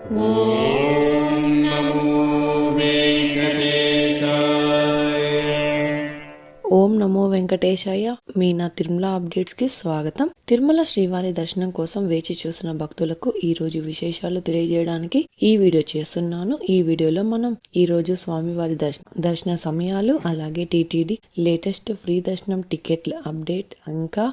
ఓం నమో వెంకటేశాయ. ఓం నమో వెంకటేశాయ. మీ నా తిరుమల అప్డేట్స్ కి స్వాగతం. తిరుమల శ్రీవారి దర్శనం కోసం వేచి చూసిన భక్తులకు ఈ రోజు విశేషాలు తెలియజేయడానికి ఈ వీడియో చేస్తున్నాను. ఈ వీడియోలో మనం ఈ రోజు స్వామివారి దర్శన సమయాలు, అలాగే టీటీడీ లేటెస్ట్ ఫ్రీ దర్శనం టికెట్ల అప్డేట్, ఇంకా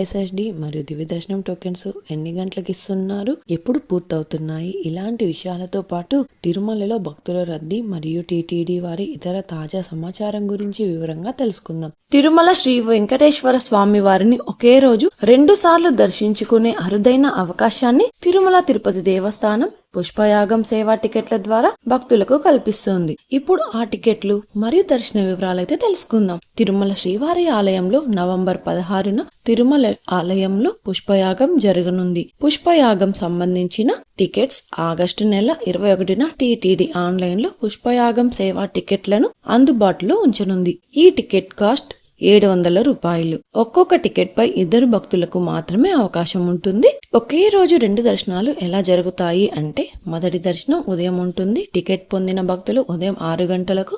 ఎస్ఎస్డి మరియు దివ్య దర్శనం టోకెన్స్ ఎన్ని గంటలకు ఇస్తున్నారు, ఎప్పుడు పూర్తవుతున్నాయి, ఇలాంటి విషయాలతో పాటు తిరుమలలో భక్తుల రద్దీ మరియు టీటీడీ వారి ఇతర తాజా సమాచారం గురించి వివరంగా తెలుసుకుందాం. తిరుమల శ్రీ వెంకటేశ్వర స్వామి వారిని ఒకే రోజు 2 సార్లు దర్శించుకునే అరుదైన అవకాశాన్ని తిరుమల తిరుపతి దేవస్థానం పుష్పయాగం సేవా టికెట్ల ద్వారా భక్తులకు కల్పిస్తోంది. ఇప్పుడు ఆ టికెట్లు మరియు దర్శన వివరాలైతే తెలుసుకుందాం. తిరుమల శ్రీవారి ఆలయంలో నవంబర్ 16న తిరుమల ఆలయంలో పుష్పయాగం జరగనుంది. పుష్పయాగం సంబంధించిన టికెట్స్ ఆగస్టు నెల 21న టీటీడీ ఆన్లైన్ లో పుష్పయాగం సేవా టికెట్లను అందుబాటులో ఉంచనుంది. ఈ టికెట్ కాస్ట్ 700 రూపాయలు. ఒక్కొక్క టికెట్ పై 2 భక్తులకు మాత్రమే అవకాశం ఉంటుంది. ఒకే రోజు 2 దర్శనాలు ఎలా జరుగుతాయి అంటే, మొదటి దర్శనం ఉదయం ఉంటుంది. టికెట్ పొందిన భక్తులు ఉదయం 6 గంటలకు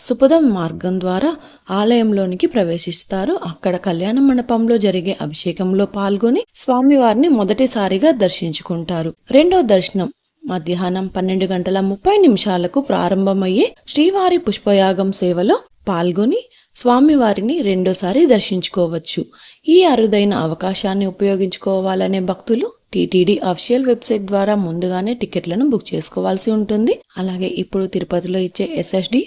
సుపదం మార్గం ద్వారా ఆలయంలోనికి ప్రవేశిస్తారు. అక్కడ కళ్యాణ మండపంలో జరిగే అభిషేకంలో పాల్గొని స్వామివారిని మొదటిసారిగా దర్శించుకుంటారు. రెండో దర్శనం మధ్యాహ్నం 12:30 ప్రారంభమయ్యే శ్రీవారి పుష్పయాగం సేవలో పాల్గొని స్వామివారిని రెండోసారి దర్శించుకోవచ్చు. ఈ అరుదైన అవకాశాన్ని ఉపయోగించుకోవాలనే భక్తులు టీటీడీ అఫీషియల్ వెబ్సైట్ ద్వారా ముందుగానే టికెట్లను బుక్ చేసుకోవాల్సి ఉంటుంది. అలాగే ఇప్పుడు తిరుపతిలో ఇచ్చే ఎస్ఎస్డి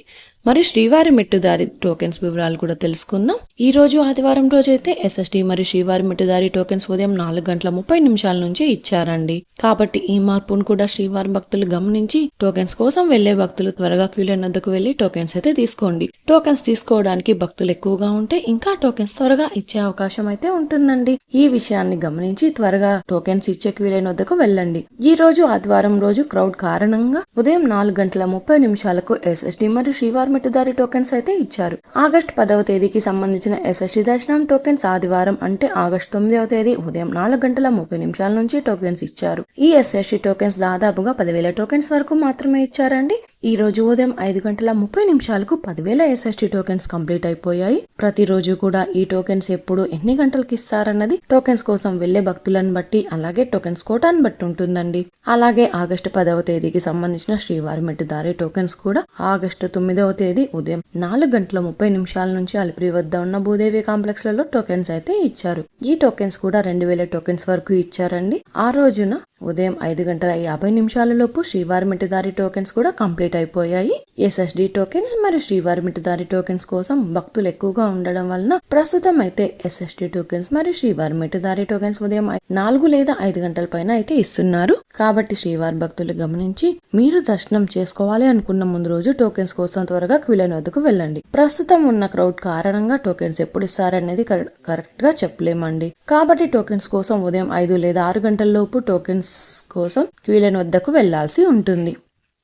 మరియు శ్రీవారి మెట్టుదారి టోకెన్స్ వివరాలు కూడా తెలుసుకుందాం. ఈ రోజు ఆదివారం రోజైతే ఎస్ఎస్డి మరియు శ్రీవారి మెట్టుదారి టోకెన్స్ ఉదయం 4:30 నుంచి ఇచ్చారండి. కాబట్టి ఈ మార్పును కూడా శ్రీవారి భక్తులు గమనించి టోకెన్స్ కోసం వెళ్లే భక్తులు త్వరగా క్యూ లైన్ వద్దకు వెళ్లి టోకెన్స్ అయితే తీసుకోండి. టోకెన్స్ తీసుకోవడానికి భక్తులు ఎక్కువగా ఉంటే ఇంకా టోకెన్స్ త్వరగా ఇచ్చే అవకాశం అయితే ఉంటుందండి. ఈ విషయాన్ని గమనించి త్వరగా టోకెన్స్ ఇచ్చే క్యూ లైన్ వద్దకు వెళ్ళండి. ఈ రోజు ఆదివారం రోజు క్రౌడ్ కారణంగా ఉదయం 4:30 ఎస్ఎస్డి మరియు శ్రీవారి మెట్టుదారి టోకెన్స్ అయితే ఇచ్చారు. ఆగస్టు 10వ తేదీకి సంబంధించిన ఎస్ఎస్డి దర్శనం టోకెన్స్ ఆదివారం అంటే ఆగస్టు 9వ తేదీ ఉదయం 4:30 నుంచి టోకెన్స్ ఇచ్చారు. ఈ ఎస్ఎస్డి టోకెన్స్ దాదాపుగా 10,000 టోకెన్స్ వరకు మాత్రమే ఇచ్చారండి. ఈ రోజు ఉదయం 5:30 10,000 ఎస్ఎస్డి టోకెన్స్ కంప్లీట్ అయిపోయాయి. ప్రతిరోజు కూడా ఈ టోకెన్స్ ఎప్పుడు ఎన్ని గంటలకు ఇస్తారన్నది టోకెన్స్ కోసం వెళ్లే భక్తులను బట్టి, అలాగే టోకెన్స్ కోటాను బట్టి ఉంటుందండి. అలాగే ఆగస్టు 10వ తేదీకి సంబంధించిన శ్రీవారి మెట్టుదారి టోకెన్స్ కూడా ఆగస్టు 9వ తేదీ ఉదయం 4:30 నుంచి అలిపిరి వద్ద ఉన్న భూదేవి కాంప్లెక్స్ లలో టోకెన్స్ అయితే ఇచ్చారు. ఈ టోకెన్స్ కూడా 2,000 టోకెన్స్ వరకు ఇచ్చారండి. ఆ రోజున ఉదయం 5:50 లోపు శ్రీవారి మెట్టుదారి టోకెన్స్ కూడా కంప్లీట్ అయిపోయాయి. ఎస్ఎస్డి టోకెన్స్ మరియు శ్రీవారి మెట్టుదారి టోకెన్స్ కోసం భక్తులు ఎక్కువగా ఉండడం వలన ప్రస్తుతం అయితే ఎస్ఎస్డి టోకెన్స్ మరియు శ్రీవారి మెట్టుదారి టోకెన్స్ ఉదయం 4 లేదా 5 గంటల పైన అయితే ఇస్తున్నారు. కాబట్టి శ్రీవారి భక్తులు గమనించి మీరు దర్శనం చేసుకోవాలి అనుకున్న ముందు రోజు టోకెన్స్ కోసం త్వరగా క్యూ లైన్ వద్దకు వెళ్ళండి. ప్రస్తుతం ఉన్న క్రౌడ్ కారణంగా టోకెన్స్ ఎప్పుడు ఇస్తారనేది కరెక్ట్ గా చెప్పలేమండి. కాబట్టి టోకెన్స్ కోసం ఉదయం 5 లేదా 6 గంటల లోపు టోకెన్స్ కోసం క్యూ లైన్ వద్దకు వెళ్లాల్సి ఉంటుంది.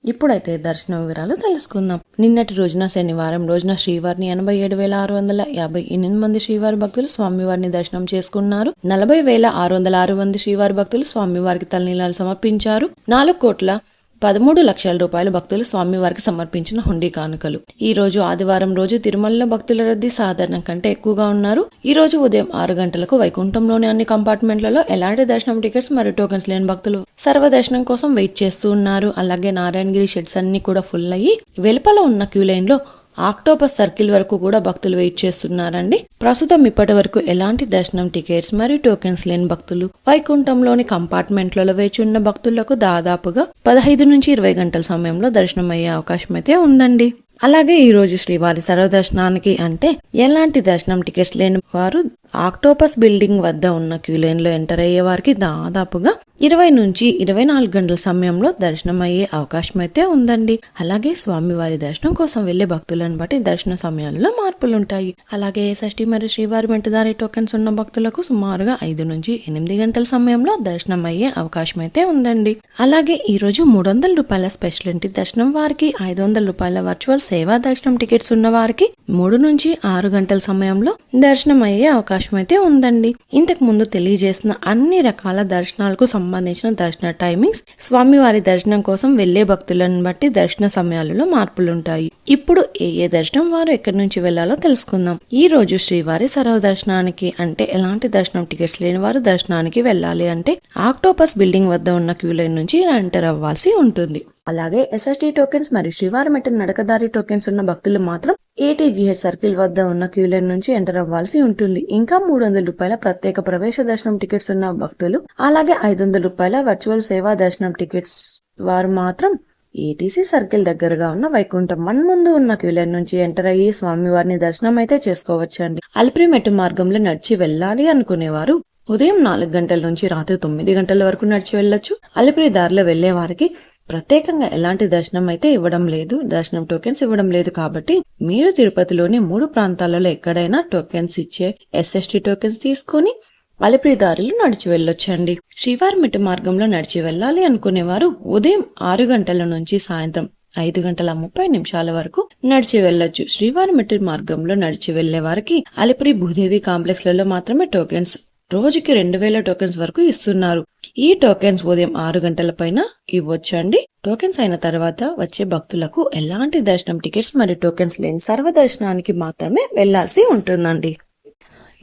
ఇప్పుడైతే దర్శన వివరాలు తెలుసుకుందాం. నిన్నటి రోజున శనివారం రోజున శ్రీవారిని 87,658 మంది శ్రీవారి భక్తులు స్వామివారిని దర్శనం చేసుకున్నారు. 40,606 మంది శ్రీవారి భక్తులు స్వామివారికి తలనీలాలు సమర్పించారు. 4,13 లక్షల రూపాయల భక్తులు స్వామివారికి సమర్పించిన హుండీ కానుకలు. ఈ రోజు ఆదివారం రోజు తిరుమలలో భక్తుల రద్దీ సాధారణం కంటే ఎక్కువగా ఉన్నారు. ఈ రోజు ఉదయం 6 గంటలకు వైకుంఠంలోని అన్ని కంపార్ట్మెంట్లలో ఎలాంటి దర్శనం టికెట్స్ మరియు టోకెన్స్ లేని భక్తులు సర్వదర్శనం కోసం వెయిట్ చేస్తూ ఉన్నారు. అలాగే నారాయణగిరి షెడ్స్ అన్ని కూడా ఫుల్ అయ్యి వెలుపల ఉన్న క్యూ లైన్ లో ఆక్టోపస్ సర్కిల్ వరకు కూడా భక్తులు వెయిట్ చేస్తున్నారండి. ప్రస్తుతం ఇప్పటి వరకు ఎలాంటి దర్శనం టికెట్స్ మరియు టోకెన్స్ లేని భక్తులు వైకుంఠంలోని కంపార్ట్మెంట్లలో వేచి ఉన్న భక్తులకు దాదాపుగా 15 నుంచి 20 గంటల సమయంలో దర్శనం అయ్యే అవకాశం అయితే ఉందండి. అలాగే ఈ రోజు శ్రీవారి సర్వదర్శనానికి అంటే ఎలాంటి దర్శనం టికెట్స్ లేని వారు ఆక్టోపస్ బిల్డింగ్ వద్ద ఉన్న క్యూ లైన్ లో ఎంటర్ అయ్యే వారికి దాదాపుగా 20 నుంచి 24 గంటల సమయంలో దర్శనం అయ్యే అవకాశం అయితే ఉందండి. అలాగే స్వామివారి దర్శనం కోసం వెళ్లే భక్తులను బట్టి దర్శన సమయాల్లో మార్పులుంటాయి. అలాగే ఎస్ఎస్డి మరియు శ్రీవారి మెట్టుదారి టోకెన్స్ ఉన్న భక్తులకు సుమారుగా 5 నుంచి 8 గంటల సమయంలో దర్శనం అయ్యే అవకాశం అయితే ఉందండి. అలాగే ఈ రోజు 300 రూపాయల స్పెషల్ ఎంట్రీ దర్శనం వారికి, 500 రూపాయల వర్చువల్ సేవా దర్శనం టికెట్స్ ఉన్న వారికి 3 నుంచి 6 గంటల సమయంలో దర్శనం అయ్యే అవకాశం అవకాశం అయితే ఉందండి. ఇంతకు ముందు తెలియజేసిన అన్ని రకాల దర్శనాలకు సంబంధించిన దర్శన టైమింగ్స్, స్వామివారి దర్శనం కోసం వెళ్లే భక్తులను బట్టి దర్శన సమయాలలో మార్పులుంటాయి. ఇప్పుడు ఏ దర్శనం వారు ఎక్కడి నుంచి వెళ్లాలో తెలుసుకుందాం. ఈ రోజు శ్రీవారి సర్వదర్శనానికి అంటే ఎలాంటి దర్శనం టికెట్స్ లేని వారు దర్శనానికి వెళ్ళాలి అంటే ఆక్టోపస్ బిల్డింగ్ వద్ద ఉన్న క్యూ లైన్ నుంచి ఎంటర్ అవ్వాల్సి ఉంటుంది. అలాగే SST టోకెన్స్ మరియు శ్రీవారి మెట్టు నడకదారి టోకెన్స్ ఉన్న భక్తులు మాత్రం ATGH సర్కిల్ వద్ద ఉన్న క్యూ లైన్ నుంచి ఎంటర్ అవ్వాల్సి ఉంటుంది. ఇంకా 300 రూపాయల ప్రత్యేక ప్రవేశ దర్శనం టికెట్స్ ఉన్న భక్తులు, అలాగే 500 రూపాయల వర్చువల్ సేవా దర్శనం టికెట్స్ వారు మాత్రం ATC సర్కిల్ దగ్గరగా ఉన్న వైకుంఠం ముందు ఉన్న క్యూ లైన్ నుంచి ఎంటర్ అయ్యి స్వామివారిని దర్శనం అయితే చేసుకోవచ్చండి. అలిపిరి మెట్టు మార్గంలో నడిచి వెళ్ళాలి అనుకునేవారు ఉదయం 4 గంటల నుంచి రాత్రి 9 గంటల వరకు నడిచి వెళ్ళొచ్చు. అలిపిరి దారిలో వెళ్లే వారికి ప్రత్యేకంగా ఎలాంటి దర్శనం అయితే ఇవ్వడం లేదు, దర్శనం టోకెన్స్ ఇవ్వడం లేదు. కాబట్టి మీరు తిరుపతిలోని 3 ప్రాంతాలలో ఎక్కడైనా టోకెన్స్ ఇచ్చే SST టోకెన్స్ తీసుకుని అలిపిరి దారిలో నడిచి వెళ్ళొచ్చండి. శ్రీవారి మెట్టు మార్గంలో నడిచి వెళ్ళాలి అనుకునేవారు ఉదయం 6 గంటల నుంచి సాయంత్రం 5:30 వరకు నడిచి వెళ్ళొచ్చు. శ్రీవారి మెట్టు మార్గంలో నడిచి వెళ్లే వారికి అలిపిరి భూదేవి కాంప్లెక్స్ లలో మాత్రమే టోకెన్స్ రోజుకి 2000 టోకెన్స్ వరకు ఇస్తున్నారు. ఈ టోకెన్స్ ఉదయం 6 గంటల పైన ఇవ్వచ్చండి. టోకెన్స్ అయిన తర్వాత వచ్చే భక్తులకు ఎలాంటి దర్శనం టికెట్స్ మరియు టోకెన్స్ లేని సర్వదర్శనానికి మాత్రమే వెళ్లాల్సి ఉంటుందండి.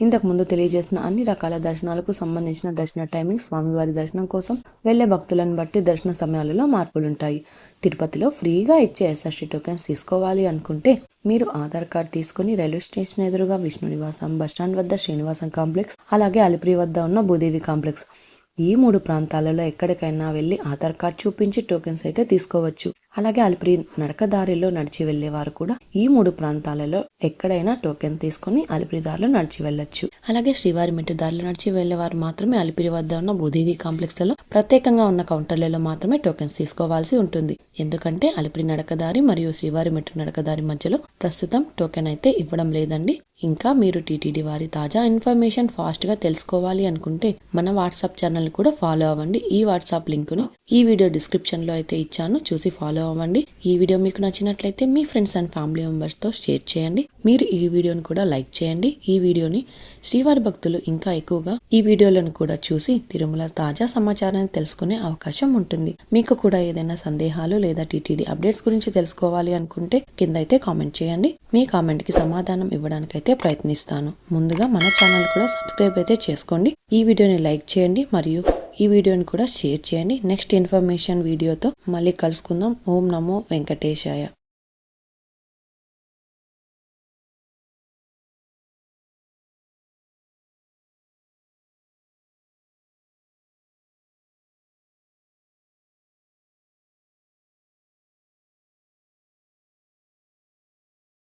ఇంతకు ముందు తెలియజేసిన అన్ని రకాల దర్శనాలకు సంబంధించిన దర్శన టైమింగ్స్, స్వామివారి దర్శనం కోసం వెళ్లే భక్తులను బట్టి దర్శన సమయాలలో మార్పులుంటాయి. తిరుపతిలో ఫ్రీగా ఇచ్చే SST టోకెన్స్ తీసుకోవాలి అనుకుంటే మీరు ఆధార్ కార్డ్ తీసుకుని రైల్వే స్టేషన్ ఎదురుగా విష్ణు నివాసం, బస్టాండ్ వద్ద శ్రీనివాసం కాంప్లెక్స్, అలాగే అలిపిరి వద్ద ఉన్న భూదేవి కాంప్లెక్స్ ఈ 3 ప్రాంతాలలో ఎక్కడికైనా వెళ్లి ఆధార్ కార్డ్ చూపించి టోకెన్స్ అయితే తీసుకోవచ్చు. అలాగే అలిపిరి నడకదారిలో నడిచి వెళ్లేవారు కూడా ఈ 3 ప్రాంతాలలో ఎక్కడైనా టోకెన్ తీసుకుని అలిపిరి దారిలో నడిచి వెళ్ళొచ్చు. అలాగే శ్రీవారి మెట్టు దారిలో నడిచి వెళ్లేవారు మాత్రమే అలిపిరి వద్ద ఉన్న భూదేవి కాంప్లెక్స్ లలో ప్రత్యేకంగా ఉన్న కౌంటర్లలో మాత్రమే టోకెన్స్ తీసుకోవాల్సి ఉంటుంది. ఎందుకంటే అలిపిరి నడకదారి మరియు శ్రీవారి మెట్టు నడకదారి మధ్యలో ప్రస్తుతం టోకెన్ అయితే ఇవ్వడం లేదండి. ఇంకా మీరు TTD వారి తాజా ఇన్ఫర్మేషన్ ఫాస్ట్ గా తెలుసుకోవాలి అనుకుంటే మన వాట్సాప్ ఛానల్ కూడా ఫాలో అవ్వండి. ఈ వాట్సాప్ లింక్ ని ఈ వీడియో డిస్క్రిప్షన్ లో అయితే ఇచ్చాను, చూసి ఫాలో అవ్వండి. ఈ వీడియో మీకు నచ్చినట్లయితే మీ ఫ్రెండ్స్ అండ్ ఫ్యామిలీ మెంబర్స్ తో షేర్ చేయండి. మీరు ఈ వీడియోని కూడా లైక్ చేయండి. ఈ వీడియోని శ్రీవారి భక్తులు ఇంకా ఎక్కువగా ఈ వీడియోలను కూడా చూసి తిరుమల తాజా సమాచారాన్ని తెలుసుకునే అవకాశం ఉంటుంది. మీకు కూడా ఏదైనా సందేహాలు లేదా TTD అప్డేట్స్ గురించి తెలుసుకోవాలి అనుకుంటే కింద అయితే కామెంట్ చేయండి. మీ కామెంట్ కి సమాధానం ఇవ్వడానికైతే ప్రయత్నిస్తాను. ముందుగా మన ఛానల్ కూడా సబ్స్క్రైబ్ అయితే చేసుకోండి. ఈ వీడియోని లైక్ చేయండి మరియు ఈ వీడియోని కూడా షేర్ చేయండి. నెక్స్ట్ ఇన్ఫర్మేషన్ వీడియోతో మళ్ళీ కలుసుకుందాం. ఓం నమో వెంకటేశాయ.